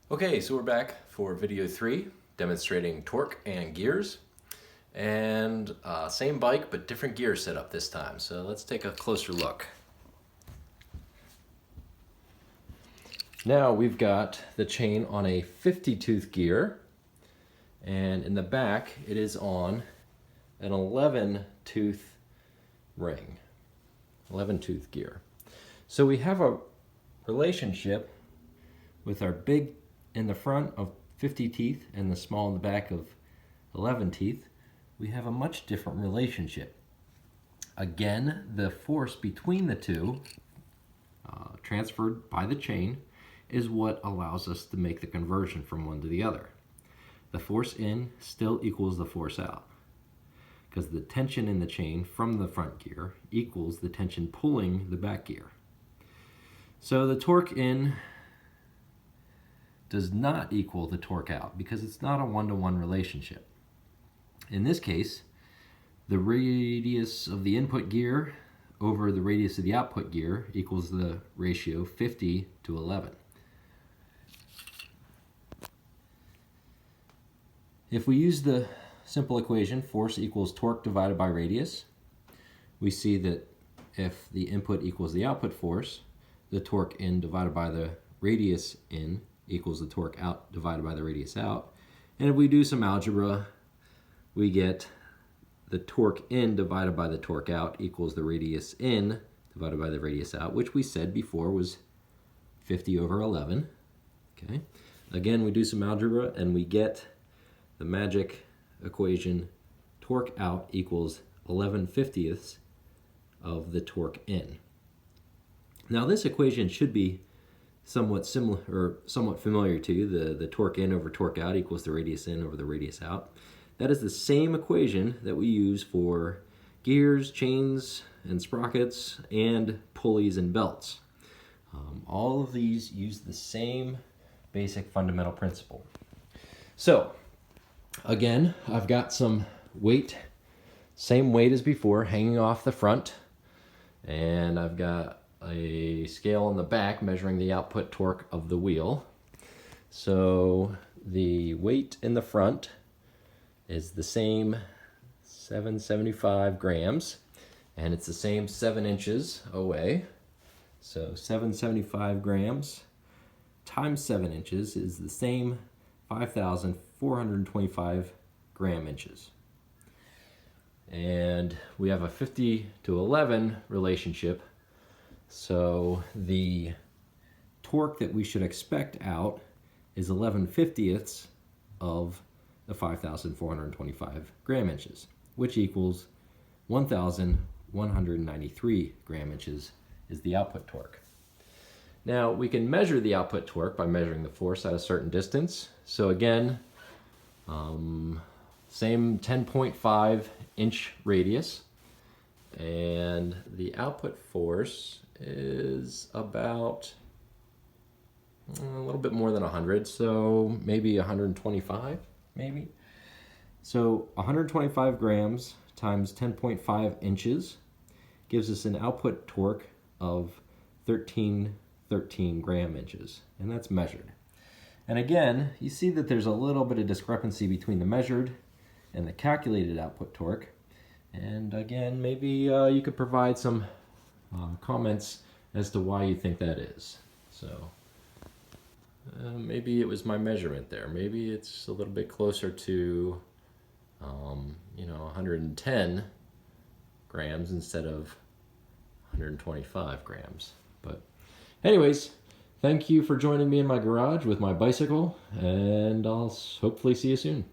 Okay, so we're back for video 3, demonstrating torque and gears. And same bike, but different gear setup this time. So let's take a closer look. Now we've got the chain on a 50-tooth gear, and in the back it is on an 11-tooth ring, 11-tooth gear. So we have a relationship with our big in the front of 50 teeth and the small in the back of 11 teeth. We have a much different relationship. Again, the force between the two, transferred by the chain, is what allows us to make the conversion from one to the other. The force in still equals the force out, because the tension in the chain from the front gear equals the tension pulling the back gear. So the torque in does not equal the torque out because it's not a one-to-one relationship. In this case, the radius of the input gear over the radius of the output gear equals the ratio 50 to 11. If we use the simple equation, force equals torque divided by radius, we see that if the input equals the output force, the torque in divided by the radius in equals the torque out divided by the radius out. And if we do some algebra, we get the torque in divided by the torque out equals the radius in divided by the radius out, which we said before was 50 over 11. Okay. Again, we do some algebra and we get the magic equation torque out equals 11/50ths of the torque in. Now this equation should be somewhat similar or somewhat familiar to you. The torque in over torque out equals the radius in over the radius out. That is the same equation that we use for gears, chains, and sprockets, and pulleys and belts. All of these use the same basic fundamental principle. So again, I've got some weight, same weight as before, hanging off the front, and I've got a scale in the back measuring the output torque of the wheel. So the weight in the front is the same 775 grams, and it's the same 7 inches away. So 775 grams times 7 inches is the same 5,425 gram inches. And we have a 50 to 11 relationship. So the torque that we should expect out is 11/50ths of the 5,425 gram inches, which equals 1,193 gram inches is the output torque. Now we can measure the output torque by measuring the force at a certain distance. So again, same 10.5 inch radius, and the output force is about a little bit more than 100, so maybe 125, maybe. So 125 grams times 10.5 inches gives us an output torque of 13 gram inches, and that's measured. And again, you see that there's a little bit of discrepancy between the measured and the calculated output torque. And again, maybe you could provide some comments as to why you think that is. So maybe it was my measurement there. Maybe it's a little bit closer to 110 grams instead of 125 grams. But anyways, thank you for joining me in my garage with my bicycle, and I'll hopefully see you soon.